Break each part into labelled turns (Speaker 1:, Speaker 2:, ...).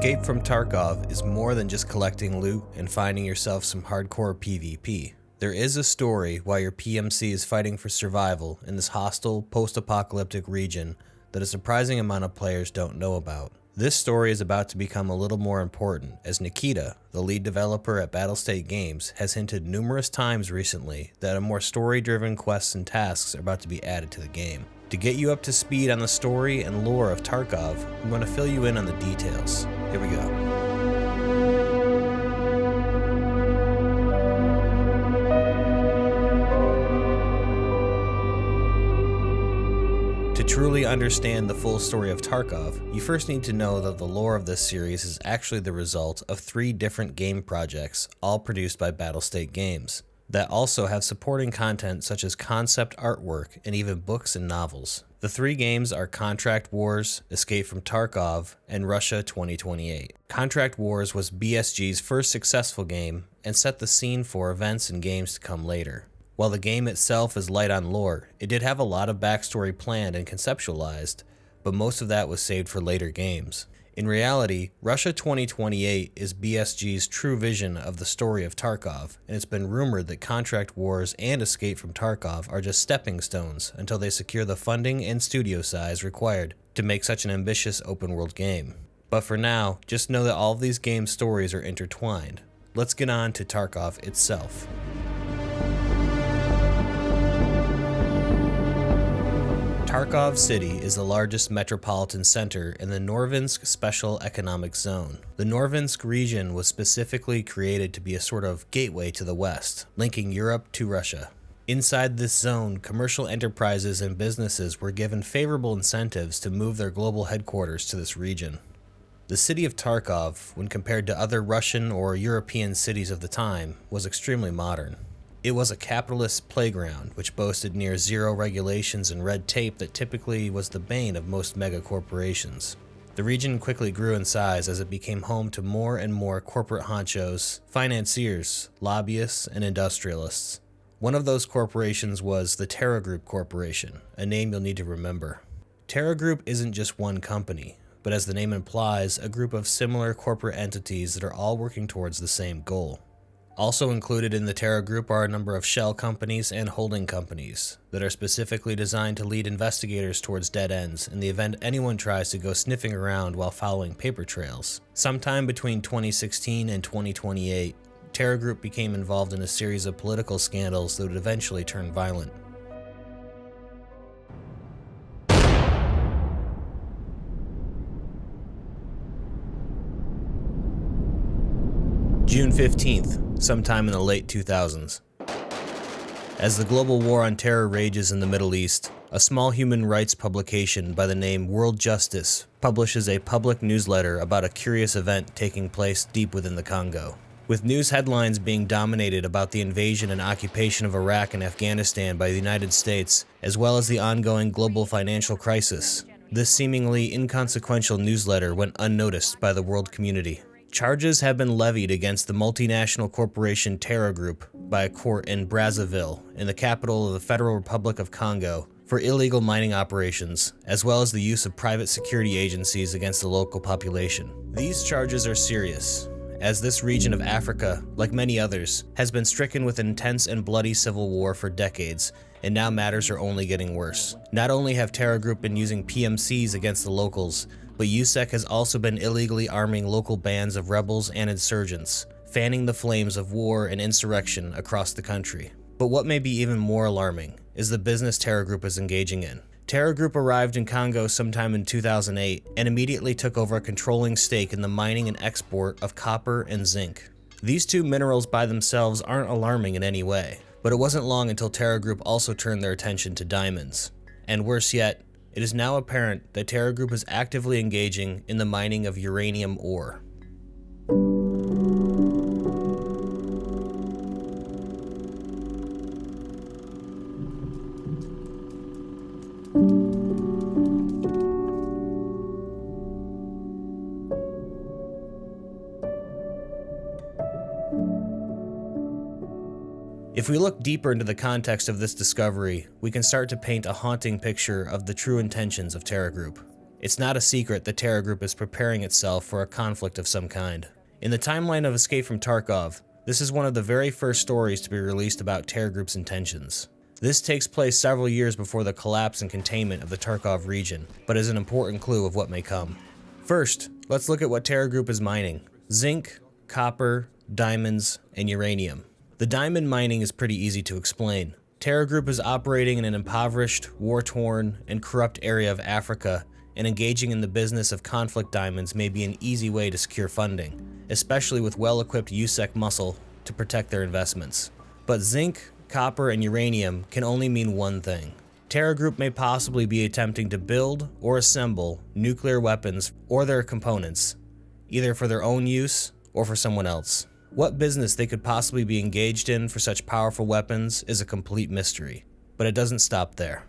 Speaker 1: Escape from Tarkov is more than just collecting loot and finding yourself some hardcore PvP. There is a story while your PMC is fighting for survival in this hostile, post-apocalyptic region that a surprising amount of players don't know about. This story is about to become a little more important, as Nikita, the lead developer at Battlestate Games, has hinted numerous times recently that a more story-driven quests and tasks are about to be added to the game. To get you up to speed on the story and lore of Tarkov, I'm going to fill you in on the details. Here we go. To truly understand the full story of Tarkov, you first need to know that the lore of this series is actually the result of 3 different game projects, all produced by Battlestate Games, that also have supporting content such as concept artwork and even books and novels. The 3 games are Contract Wars, Escape from Tarkov, and Russia 2028. Contract Wars was BSG's first successful game and set the scene for events and games to come later. While the game itself is light on lore, it did have a lot of backstory planned and conceptualized, but most of that was saved for later games. In reality, Russia 2028 is BSG's true vision of the story of Tarkov, and it's been rumored that Contract Wars and Escape from Tarkov are just stepping stones until they secure the funding and studio size required to make such an ambitious open-world game. But for now, just know that all of these game stories are intertwined. Let's get on to Tarkov itself. Tarkov City is the largest metropolitan center in the Norvinsk Special Economic Zone. The Norvinsk region was specifically created to be a sort of gateway to the west, linking Europe to Russia. Inside this zone, commercial enterprises and businesses were given favorable incentives to move their global headquarters to this region. The city of Tarkov, when compared to other Russian or European cities of the time, was extremely modern. It was a capitalist playground which boasted near zero regulations and red tape that typically was the bane of most mega corporations. The region quickly grew in size as it became home to more and more corporate honchos, financiers, lobbyists, and industrialists. One of those corporations was the TerraGroup Corporation, a name you'll need to remember. TerraGroup isn't just one company, but as the name implies, a group of similar corporate entities that are all working towards the same goal. Also included in the TerraGroup are a number of shell companies and holding companies that are specifically designed to lead investigators towards dead ends in the event anyone tries to go sniffing around while following paper trails. Sometime between 2016 and 2028, TerraGroup became involved in a series of political scandals that would eventually turn violent. June 15th, sometime in the late 2000s. As the global war on terror rages in the Middle East, a small human rights publication by the name World Justice publishes a public newsletter about a curious event taking place deep within the Congo. With news headlines being dominated about the invasion and occupation of Iraq and Afghanistan by the United States, as well as the ongoing global financial crisis, this seemingly inconsequential newsletter went unnoticed by the world community. Charges have been levied against the multinational corporation TerraGroup by a court in Brazzaville, in the capital of the Federal Republic of Congo, for illegal mining operations, as well as the use of private security agencies against the local population. These charges are serious, as this region of Africa, like many others, has been stricken with intense and bloody civil war for decades, and now matters are only getting worse. Not only have TerraGroup been using PMCs against the locals, but USEC has also been illegally arming local bands of rebels and insurgents, fanning the flames of war and insurrection across the country. But what may be even more alarming is the business TerraGroup is engaging in. TerraGroup arrived in Congo sometime in 2008 and immediately took over a controlling stake in the mining and export of copper and zinc. These 2 minerals by themselves aren't alarming in any way, but it wasn't long until TerraGroup also turned their attention to diamonds. And worse yet, it is now apparent that TerraGroup is actively engaging in the mining of uranium ore. If we look deeper into the context of this discovery, we can start to paint a haunting picture of the true intentions of TerraGroup. It's not a secret that TerraGroup is preparing itself for a conflict of some kind. In the timeline of Escape from Tarkov, this is one of the very first stories to be released about TerraGroup's intentions. This takes place several years before the collapse and containment of the Tarkov region, but is an important clue of what may come. First, let's look at what TerraGroup is mining: zinc, copper, diamonds, and uranium. The diamond mining is pretty easy to explain. TerraGroup is operating in an impoverished, war-torn, and corrupt area of Africa, and engaging in the business of conflict diamonds may be an easy way to secure funding, especially with well-equipped USEC muscle to protect their investments. But zinc, copper, and uranium can only mean one thing. TerraGroup may possibly be attempting to build or assemble nuclear weapons or their components, either for their own use or for someone else. What business they could possibly be engaged in for such powerful weapons is a complete mystery, but it doesn't stop there.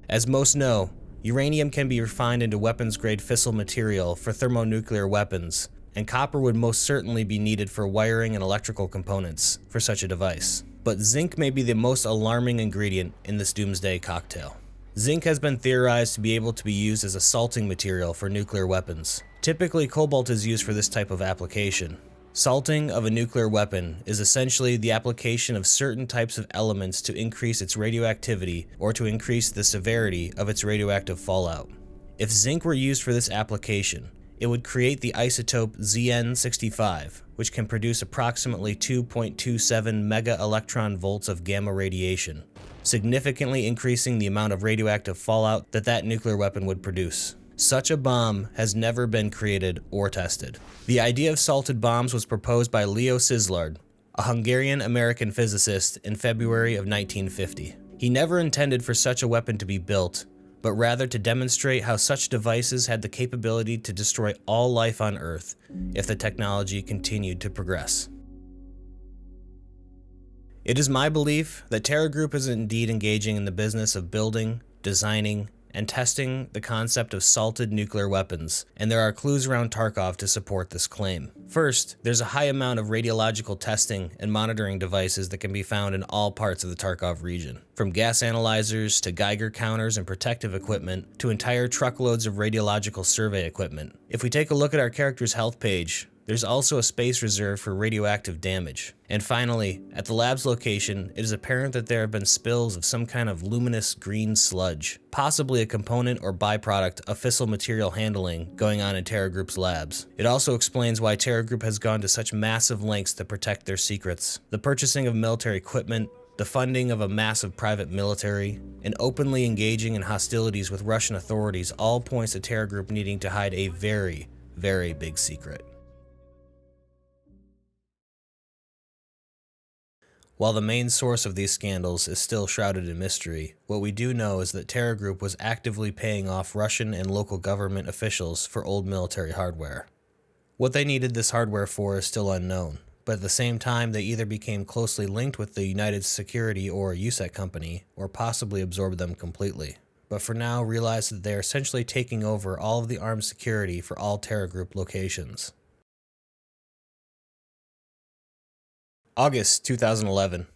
Speaker 1: As most know, uranium can be refined into weapons-grade fissile material for thermonuclear weapons, and copper would most certainly be needed for wiring and electrical components for such a device. But zinc may be the most alarming ingredient in this doomsday cocktail. Zinc has been theorized to be able to be used as a salting material for nuclear weapons. Typically, cobalt is used for this type of application. Salting of a nuclear weapon is essentially the application of certain types of elements to increase its radioactivity or to increase the severity of its radioactive fallout. If zinc were used for this application, it would create the isotope Zn65, which can produce approximately 2.27 mega-electron volts of gamma radiation, significantly increasing the amount of radioactive fallout that nuclear weapon would produce. Such a bomb has never been created or tested. The idea of salted bombs was proposed by Leo Szilard, a Hungarian-American physicist, in February of 1950. He never intended for such a weapon to be built, but rather to demonstrate how such devices had the capability to destroy all life on Earth if the technology continued to progress. It is my belief that TerraGroup is indeed engaging in the business of building, designing, and testing the concept of salted nuclear weapons, and there are clues around Tarkov to support this claim. First, there's a high amount of radiological testing and monitoring devices that can be found in all parts of the Tarkov region, from gas analyzers to Geiger counters and protective equipment to entire truckloads of radiological survey equipment. If we take a look at our character's health page, there's also a space reserved for radioactive damage. And finally, at the lab's location, it is apparent that there have been spills of some kind of luminous green sludge, possibly a component or byproduct of fissile material handling going on in TerraGroup's labs. It also explains why TerraGroup has gone to such massive lengths to protect their secrets. The purchasing of military equipment, the funding of a massive private military, and openly engaging in hostilities with Russian authorities all points to TerraGroup needing to hide a very, very big secret. While the main source of these scandals is still shrouded in mystery, what we do know is that TerraGroup was actively paying off Russian and local government officials for old military hardware. What they needed this hardware for is still unknown, but at the same time they either became closely linked with the United Security or USEC company, or possibly absorbed them completely. But for now, realize that they are essentially taking over all of the armed security for all TerraGroup locations. August 2011.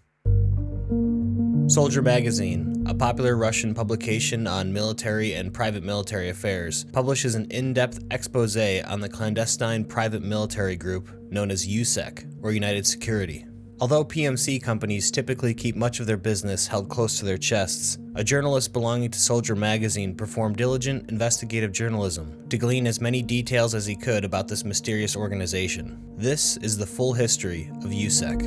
Speaker 1: Soldier magazine, a popular Russian publication on military and private military affairs, publishes an in-depth expose on the clandestine private military group known as USEC, or United Security. Although PMC companies typically keep much of their business held close to their chests, a journalist belonging to Soldier magazine performed diligent investigative journalism to glean as many details as he could about this mysterious organization. This is the full history of USEC.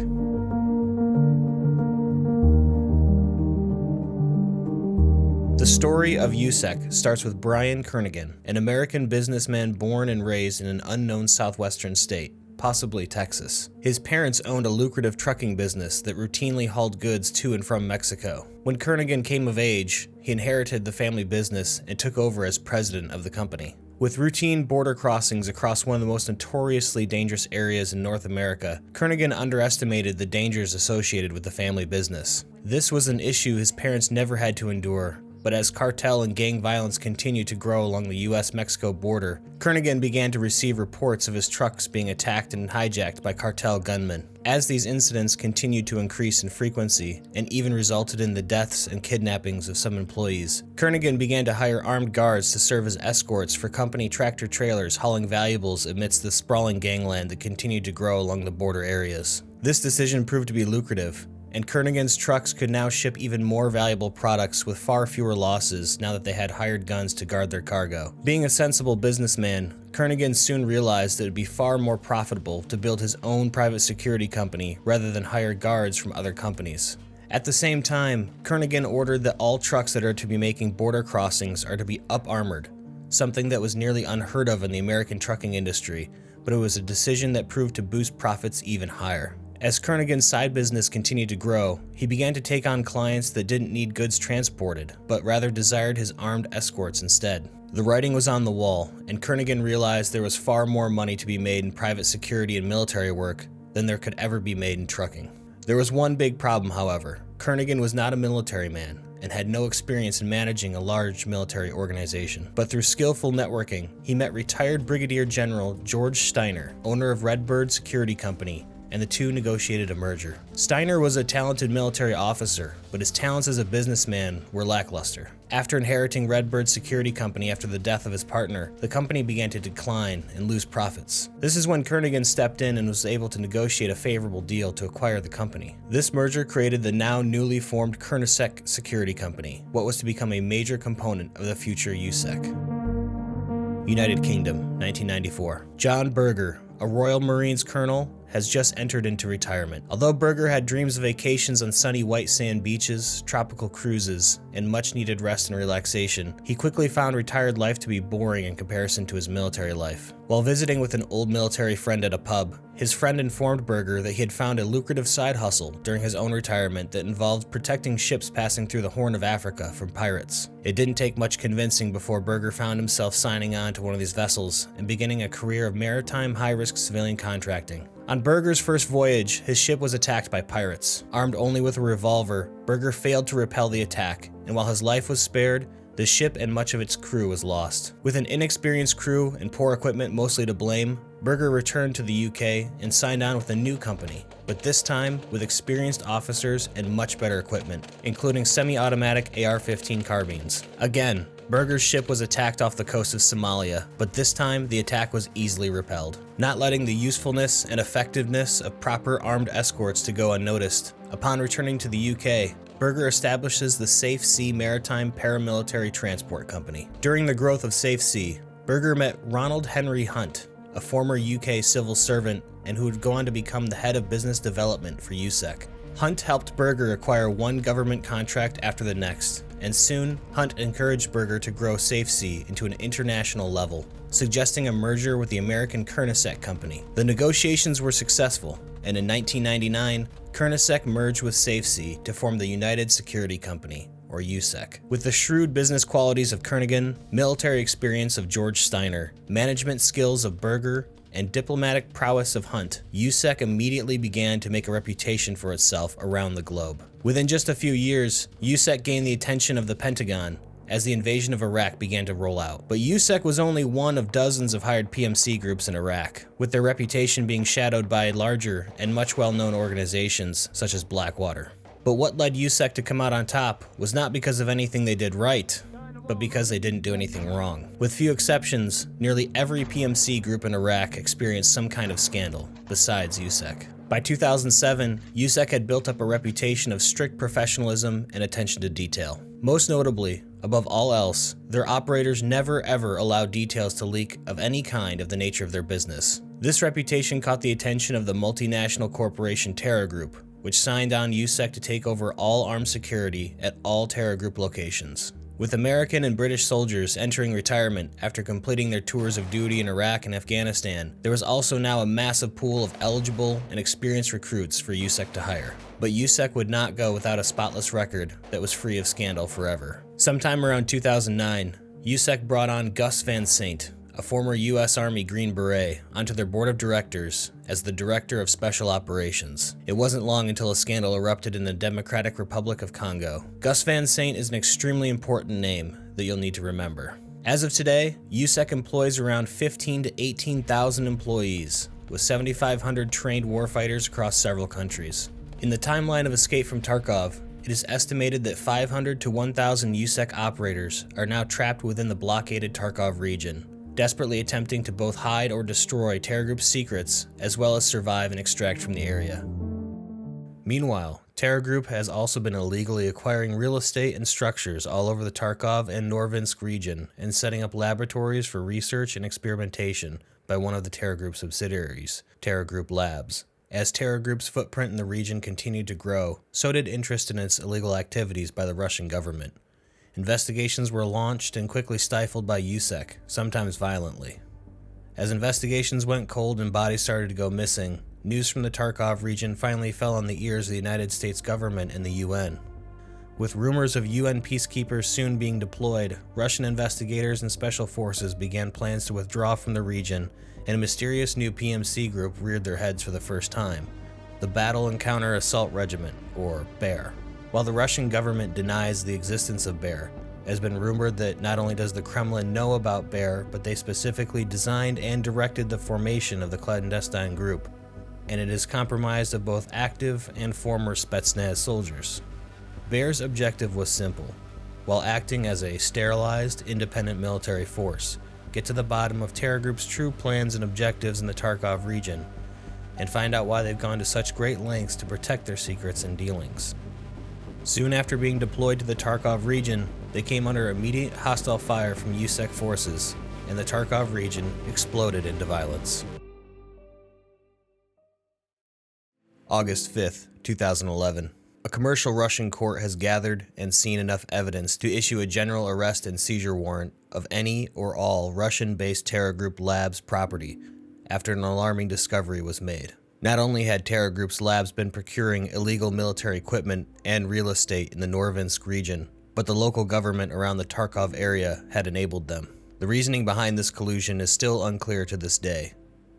Speaker 1: The story of USEC starts with Brian Kernighan, an American businessman born and raised in an unknown southwestern state, possibly Texas. His parents owned a lucrative trucking business that routinely hauled goods to and from Mexico. When Kernighan came of age, he inherited the family business and took over as president of the company. With routine border crossings across one of the most notoriously dangerous areas in North America, Kernighan underestimated the dangers associated with the family business. This was an issue his parents never had to endure, but as cartel and gang violence continued to grow along the US-Mexico border, Kernaghan began to receive reports of his trucks being attacked and hijacked by cartel gunmen. As these incidents continued to increase in frequency and even resulted in the deaths and kidnappings of some employees, Kernaghan began to hire armed guards to serve as escorts for company tractor-trailers hauling valuables amidst the sprawling gangland that continued to grow along the border areas. This decision proved to be lucrative, and Kernaghan's trucks could now ship even more valuable products with far fewer losses now that they had hired guns to guard their cargo. Being a sensible businessman, Kernaghan soon realized that it would be far more profitable to build his own private security company rather than hire guards from other companies. At the same time, Kernaghan ordered that all trucks that are to be making border crossings are to be up-armored, something that was nearly unheard of in the American trucking industry, but it was a decision that proved to boost profits even higher. As Kernaghan's side business continued to grow, he began to take on clients that didn't need goods transported, but rather desired his armed escorts instead. The writing was on the wall, and Kernaghan realized there was far more money to be made in private security and military work than there could ever be made in trucking. There was one big problem, however. Kernaghan was not a military man and had no experience in managing a large military organization. But through skillful networking, he met retired Brigadier General George Steiner, owner of Redbird Security Company, and the two negotiated a merger. Steiner was a talented military officer, but his talents as a businessman were lackluster. After inheriting Redbird Security Company after the death of his partner, the company began to decline and lose profits. This is when Kernaghan stepped in and was able to negotiate a favorable deal to acquire the company. This merger created the now newly formed USEC Security Company, what was to become a major component of the future USEC. United Kingdom, 1994. John Berger, a Royal Marines colonel, has just entered into retirement. Although Berger had dreams of vacations on sunny white sand beaches, tropical cruises, and much needed rest and relaxation, he quickly found retired life to be boring in comparison to his military life. While visiting with an old military friend at a pub, his friend informed Berger that he had found a lucrative side hustle during his own retirement that involved protecting ships passing through the Horn of Africa from pirates. It didn't take much convincing before Berger found himself signing on to one of these vessels and beginning a career of maritime high-risk civilian contracting. On Berger's first voyage, his ship was attacked by pirates. Armed only with a revolver, Berger failed to repel the attack, and while his life was spared, the ship and much of its crew was lost. With an inexperienced crew and poor equipment mostly to blame, Berger returned to the UK and signed on with a new company, but this time with experienced officers and much better equipment, including semi-automatic AR-15 carbines. Again, Berger's ship was attacked off the coast of Somalia, but this time the attack was easily repelled. Not letting the usefulness and effectiveness of proper armed escorts to go unnoticed, upon returning to the UK, Berger establishes the Safe Sea Maritime Paramilitary Transport Company. During the growth of Safe Sea, Berger met Ronald Henry Hunt, a former UK civil servant and who would go on to become the head of business development for USEC. Hunt helped Berger acquire one government contract after the next, and soon Hunt encouraged Berger to grow Safe Sea into an international level, suggesting a merger with the American USEC company. The negotiations were successful, and in 1999, USEC merged with Safe Sea to form the United Security Company, or USEC. With the shrewd business qualities of Kernaghan, military experience of George Steiner, management skills of Berger, and diplomatic prowess of Hunt, USEC immediately began to make a reputation for itself around the globe. Within just a few years, USEC gained the attention of the Pentagon as the invasion of Iraq began to roll out. But USEC was only one of dozens of hired PMC groups in Iraq, with their reputation being shadowed by larger and much well-known organizations such as Blackwater. But what led USEC to come out on top was not because of anything they did right, but because they didn't do anything wrong. With few exceptions, nearly every PMC group in Iraq experienced some kind of scandal, besides USEC. By 2007, USEC had built up a reputation of strict professionalism and attention to detail. Most notably, above all else, their operators never ever allowed details to leak of any kind of the nature of their business. This reputation caught the attention of the multinational corporation TerraGroup, which signed on USEC to take over all armed security at all TerraGroup locations. With American and British soldiers entering retirement after completing their tours of duty in Iraq and Afghanistan, there was also now a massive pool of eligible and experienced recruits for USEC to hire. But USEC would not go without a spotless record that was free of scandal forever. Sometime around 2009, USEC brought on Gus Van Sant, a former U.S. Army Green Beret, onto their board of directors as the Director of Special Operations. It wasn't long until a scandal erupted in the Democratic Republic of Congo. Gus Van Sant is an extremely important name that you'll need to remember. As of today, USEC employs around 15,000 to 18,000 employees, with 7,500 trained warfighters across several countries. In the timeline of Escape from Tarkov, it is estimated that 500 to 1,000 USEC operators are now trapped within the blockaded Tarkov region, desperately attempting to both hide or destroy TerraGroup's secrets, as well as survive and extract from the area. Meanwhile, TerraGroup has also been illegally acquiring real estate and structures all over the Tarkov and Norvinsk region and setting up laboratories for research and experimentation by one of the TerraGroup subsidiaries, TerraGroup Labs. As TerraGroup's footprint in the region continued to grow, so did interest in its illegal activities by the Russian government. Investigations were launched and quickly stifled by USEC, sometimes violently. As investigations went cold and bodies started to go missing, news from the Tarkov region finally fell on the ears of the United States government and the UN. With rumors of UN peacekeepers soon being deployed, Russian investigators and special forces began plans to withdraw from the region, and a mysterious new PMC group reared their heads for the first time, the Battle and Counter Assault Regiment, or BEAR. While the Russian government denies the existence of BEAR, it has been rumored that not only does the Kremlin know about BEAR, but they specifically designed and directed the formation of the clandestine group, and it is comprised of both active and former Spetsnaz soldiers. BEAR's objective was simple. While acting as a sterilized, independent military force, get to the bottom of TerraGroup's true plans and objectives in the Tarkov region, and find out why they've gone to such great lengths to protect their secrets and dealings. Soon after being deployed to the Tarkov region, they came under immediate hostile fire from USEC forces, and the Tarkov region exploded into violence. August 5th, 2011. A commercial Russian court has gathered and seen enough evidence to issue a general arrest and seizure warrant of any or all Russian-based TerraGroup Labs property after an alarming discovery was made. Not only had TerraGroup's labs been procuring illegal military equipment and real estate in the Norvinsk region, but the local government around the Tarkov area had enabled them. The reasoning behind this collusion is still unclear to this day,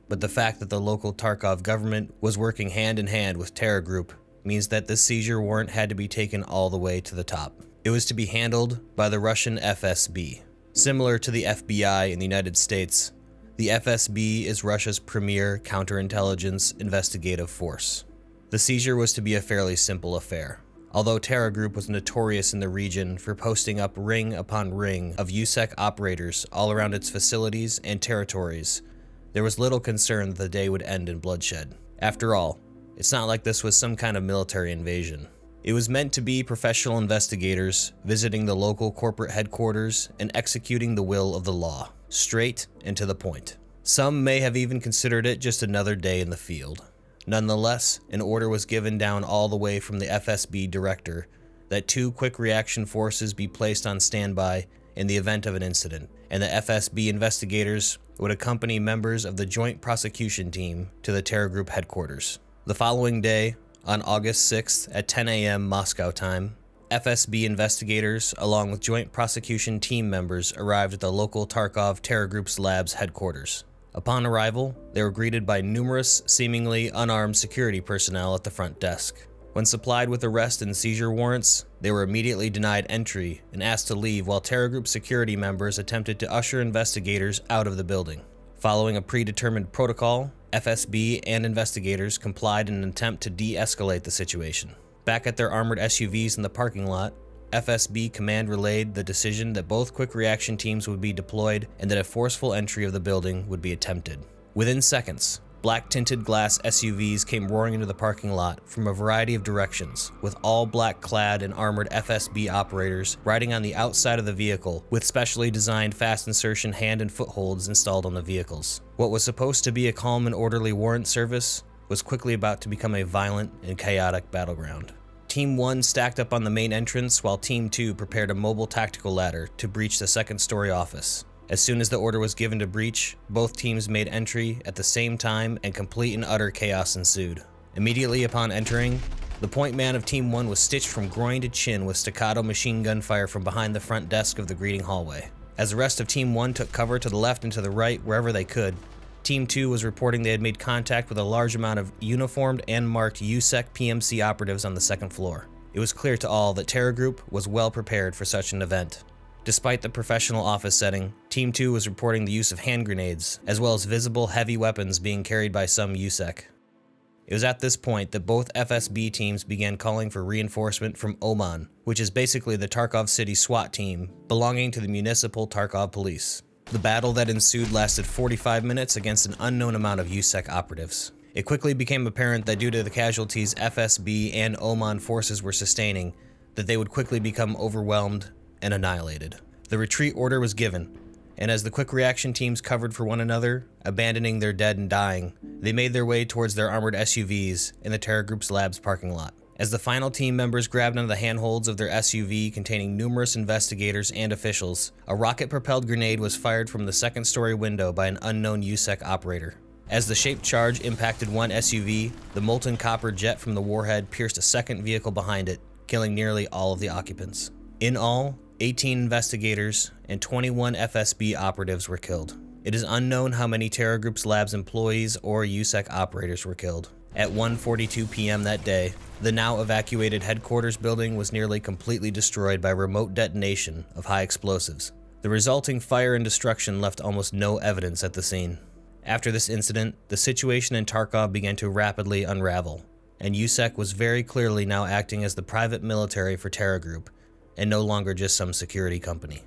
Speaker 1: but the fact that the local Tarkov government was working hand in hand with TerraGroup means that this seizure warrant had to be taken all the way to the top. It was to be handled by the Russian FSB. Similar to the FBI in the United States, the FSB is Russia's premier counterintelligence investigative force. The seizure was to be a fairly simple affair. Although TerraGroup was notorious in the region for posting up ring upon ring of USEC operators all around its facilities and territories, there was little concern that the day would end in bloodshed. After all, it's not like this was some kind of military invasion. It was meant to be professional investigators visiting the local corporate headquarters and executing the will of the law, straight and to the point. Some may have even considered it just another day in the field. Nonetheless, an order was given down all the way from the FSB director that 2 quick reaction forces be placed on standby in the event of an incident, and the FSB investigators would accompany members of the Joint Prosecution Team to the TerraGroup headquarters. The following day, on August 6th at 10 a.m. Moscow time, FSB investigators, along with Joint Prosecution Team members, arrived at the local Tarkov TerraGroup's Labs headquarters. Upon arrival, they were greeted by numerous, seemingly unarmed security personnel at the front desk. When supplied with arrest and seizure warrants, they were immediately denied entry and asked to leave while TerraGroup security members attempted to usher investigators out of the building. Following a predetermined protocol, FSB and investigators complied in an attempt to de-escalate the situation. Back at their armored SUVs in the parking lot, FSB command relayed the decision that both quick reaction teams would be deployed and that a forceful entry of the building would be attempted. Within seconds, black tinted glass SUVs came roaring into the parking lot from a variety of directions, with all black clad and armored FSB operators riding on the outside of the vehicle with specially designed fast insertion hand and footholds installed on the vehicles. What was supposed to be a calm and orderly warrant service was quickly about to become a violent and chaotic battleground. Team 1 stacked up on the main entrance while Team 2 prepared a mobile tactical ladder to breach the second-story office. As soon as the order was given to breach, both teams made entry at the same time and complete and utter chaos ensued. Immediately upon entering, the point man of Team 1 was stitched from groin to chin with staccato machine gun fire from behind the front desk of the greeting hallway. As the rest of Team 1 took cover to the left and to the right wherever they could, Team 2 was reporting they had made contact with a large amount of uniformed and marked USEC PMC operatives on the second floor. It was clear to all that TerraGroup was well prepared for such an event. Despite the professional office setting, Team 2 was reporting the use of hand grenades, as well as visible heavy weapons being carried by some USEC. It was at this point that both FSB teams began calling for reinforcement from Oman, which is basically the Tarkov City SWAT team belonging to the municipal Tarkov police. The battle that ensued lasted 45 minutes against an unknown amount of USEC operatives. It quickly became apparent that due to the casualties FSB and Oman forces were sustaining, that they would quickly become overwhelmed and annihilated. The retreat order was given, and as the quick reaction teams covered for one another, abandoning their dead and dying, they made their way towards their armored SUVs in the TerraGroup's lab's parking lot. As the final team members grabbed onto the handholds of their SUV containing numerous investigators and officials, a rocket-propelled grenade was fired from the second-story window by an unknown USEC operator. As the shaped charge impacted one SUV, the molten copper jet from the warhead pierced a second vehicle behind it, killing nearly all of the occupants. In all, 18 investigators and 21 FSB operatives were killed. It is unknown how many TerraGroup's lab's employees or USEC operators were killed. At 1:42 p.m. that day, the now evacuated headquarters building was nearly completely destroyed by remote detonation of high explosives. The resulting fire and destruction left almost no evidence at the scene. After this incident, the situation in Tarkov began to rapidly unravel, and USEC was very clearly now acting as the private military for TerraGroup, and no longer just some security company.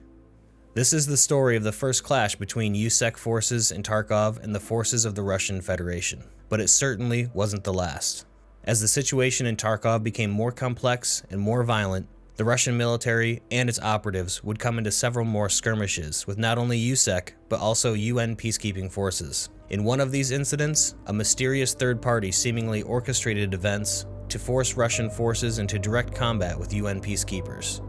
Speaker 1: This is the story of the first clash between USEC forces in Tarkov and the forces of the Russian Federation, but it certainly wasn't the last. As the situation in Tarkov became more complex and more violent, the Russian military and its operatives would come into several more skirmishes with not only USEC, but also UN peacekeeping forces. In one of these incidents, a mysterious third party seemingly orchestrated events to force Russian forces into direct combat with UN peacekeepers.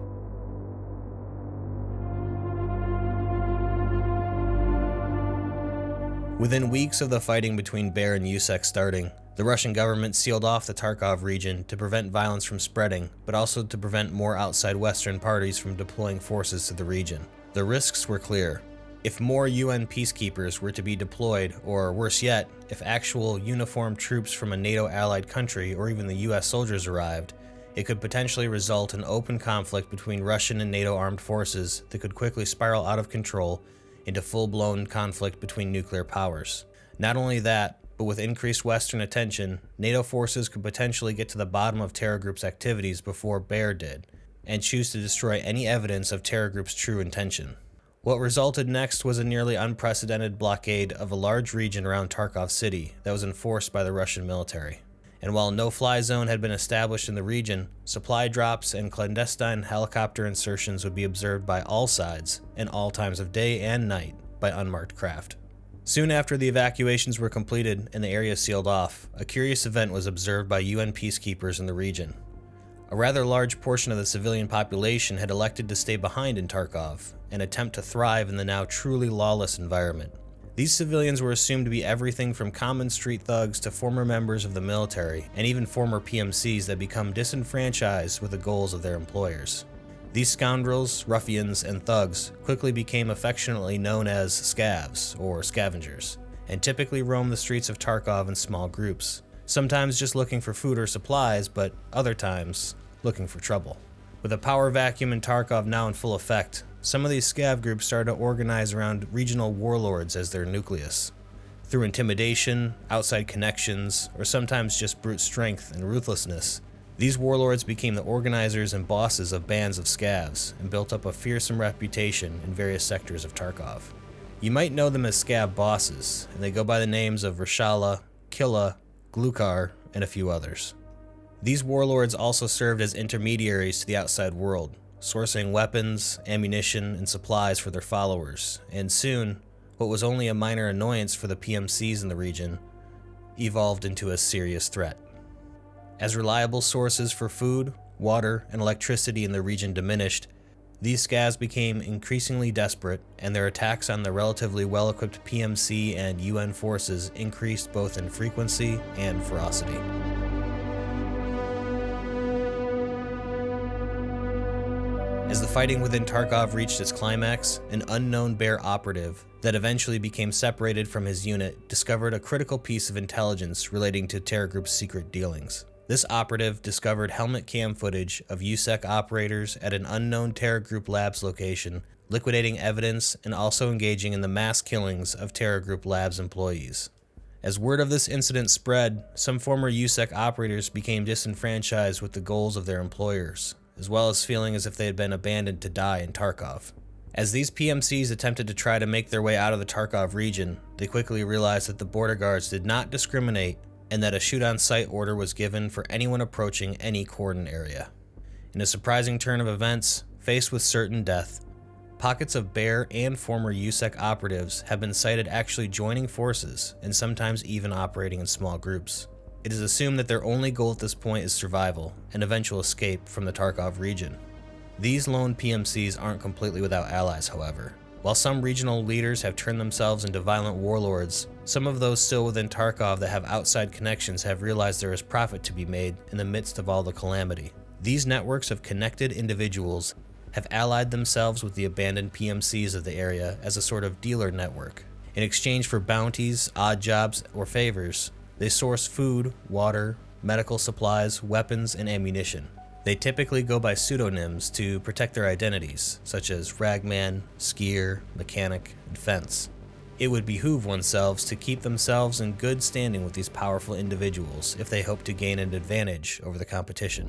Speaker 1: Within weeks of the fighting between Bear and USEC starting, the Russian government sealed off the Tarkov region to prevent violence from spreading, but also to prevent more outside Western parties from deploying forces to the region. The risks were clear. If more UN peacekeepers were to be deployed, or worse yet, if actual uniformed troops from a NATO-allied country or even the US soldiers arrived, it could potentially result in open conflict between Russian and NATO armed forces that could quickly spiral out of control into full-blown conflict between nuclear powers. Not only that, but with increased Western attention, NATO forces could potentially get to the bottom of TerraGroup's activities before Bear did, and choose to destroy any evidence of TerraGroup's true intention. What resulted next was a nearly unprecedented blockade of a large region around Tarkov City that was enforced by the Russian military. And while no fly zone had been established in the region, supply drops and clandestine helicopter insertions would be observed by all sides and all times of day and night by unmarked craft. Soon after the evacuations were completed and the area sealed off, a curious event was observed by UN peacekeepers in the region. A rather large portion of the civilian population had elected to stay behind in Tarkov and attempt to thrive in the now truly lawless environment. These civilians were assumed to be everything from common street thugs to former members of the military and even former PMCs that become disenfranchised with the goals of their employers. These scoundrels, ruffians, and thugs quickly became affectionately known as scavs, or scavengers, and typically roamed the streets of Tarkov in small groups, sometimes just looking for food or supplies, but other times looking for trouble. With a power vacuum in Tarkov now in full effect, some of these scav groups started to organize around regional warlords as their nucleus. Through intimidation, outside connections, or sometimes just brute strength and ruthlessness, these warlords became the organizers and bosses of bands of scavs and built up a fearsome reputation in various sectors of Tarkov. You might know them as scav bosses, and they go by the names of Reshala, Killa, Glukar, and a few others. These warlords also served as intermediaries to the outside world, sourcing weapons, ammunition, and supplies for their followers, and soon, what was only a minor annoyance for the PMCs in the region evolved into a serious threat. As reliable sources for food, water, and electricity in the region diminished, these scavs became increasingly desperate, and their attacks on the relatively well-equipped PMC and UN forces increased both in frequency and ferocity. As the fighting within Tarkov reached its climax, an unknown Bear operative that eventually became separated from his unit discovered a critical piece of intelligence relating to TerraGroup's secret dealings. This operative discovered helmet cam footage of USEC operators at an unknown TerraGroup Labs location, liquidating evidence and also engaging in the mass killings of TerraGroup Labs employees. As word of this incident spread, some former USEC operators became disenfranchised with the goals of their employers, as well as feeling as if they had been abandoned to die in Tarkov. As these PMCs attempted to try to make their way out of the Tarkov region, they quickly realized that the border guards did not discriminate and that a shoot-on-sight order was given for anyone approaching any cordon area. In a surprising turn of events, faced with certain death, pockets of Bear and former USEC operatives have been sighted actually joining forces and sometimes even operating in small groups. It is assumed that their only goal at this point is survival and eventual escape from the Tarkov region. These lone PMCs aren't completely without allies, however. While some regional leaders have turned themselves into violent warlords, some of those still within Tarkov that have outside connections have realized there is profit to be made in the midst of all the calamity. These networks of connected individuals have allied themselves with the abandoned PMCs of the area as a sort of dealer network. In exchange for bounties, odd jobs, or favors, they source food, water, medical supplies, weapons, and ammunition. They typically go by pseudonyms to protect their identities, such as Ragman, Skier, Mechanic, and Fence. It would behoove oneself to keep themselves in good standing with these powerful individuals if they hope to gain an advantage over the competition.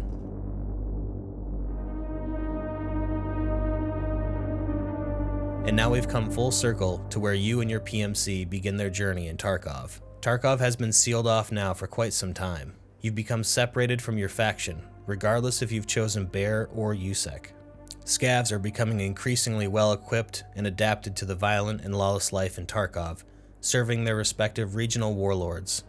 Speaker 1: And now we've come full circle to where you and your PMC begin their journey in Tarkov. Tarkov has been sealed off now for quite some time. You've become separated from your faction, regardless if you've chosen Bear or USEC. Scavs are becoming increasingly well-equipped and adapted to the violent and lawless life in Tarkov, serving their respective regional warlords.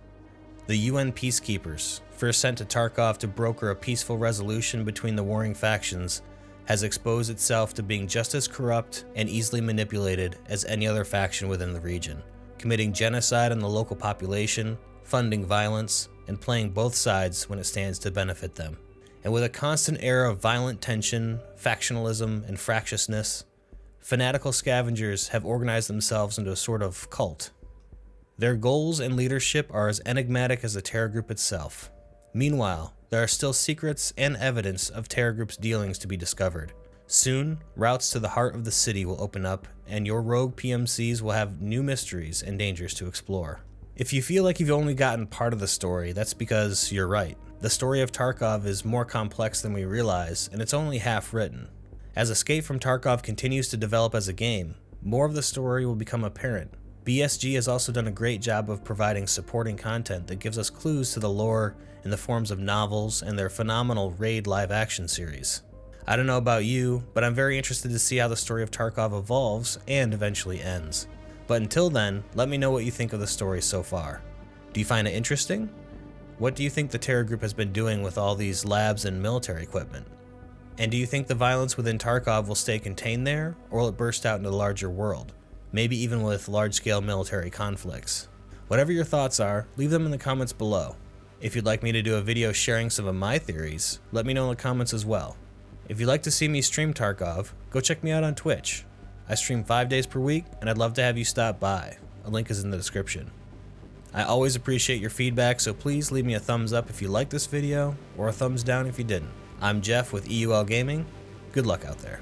Speaker 1: The UN peacekeepers, first sent to Tarkov to broker a peaceful resolution between the warring factions, has exposed itself to being just as corrupt and easily manipulated as any other faction within the region, committing genocide on the local population, funding violence, and playing both sides when it stands to benefit them. And with a constant era of violent tension, factionalism, and fractiousness, fanatical scavengers have organized themselves into a sort of cult. Their goals and leadership are as enigmatic as the TerraGroup itself. Meanwhile, there are still secrets and evidence of TerraGroup's dealings to be discovered. Soon, routes to the heart of the city will open up, and your rogue PMCs will have new mysteries and dangers to explore. If you feel like you've only gotten part of the story, that's because you're right. The story of Tarkov is more complex than we realize, and it's only half written. As Escape from Tarkov continues to develop as a game, more of the story will become apparent. BSG has also done a great job of providing supporting content that gives us clues to the lore in the forms of novels and their phenomenal Raid live-action series. I don't know about you, but I'm very interested to see how the story of Tarkov evolves and eventually ends. But until then, let me know what you think of the story so far. Do you find it interesting? What do you think the TerraGroup has been doing with all these labs and military equipment? And do you think the violence within Tarkov will stay contained there, or will it burst out into the larger world? Maybe even with large-scale military conflicts. Whatever your thoughts are, leave them in the comments below. If you'd like me to do a video sharing some of my theories, let me know in the comments as well. If you'd like to see me stream Tarkov, go check me out on Twitch. I stream 5 days per week, and I'd love to have you stop by. A link is in the description. I always appreciate your feedback, so please leave me a thumbs up if you liked this video, or a thumbs down if you didn't. I'm Jeff with EUL Gaming. Good luck out there.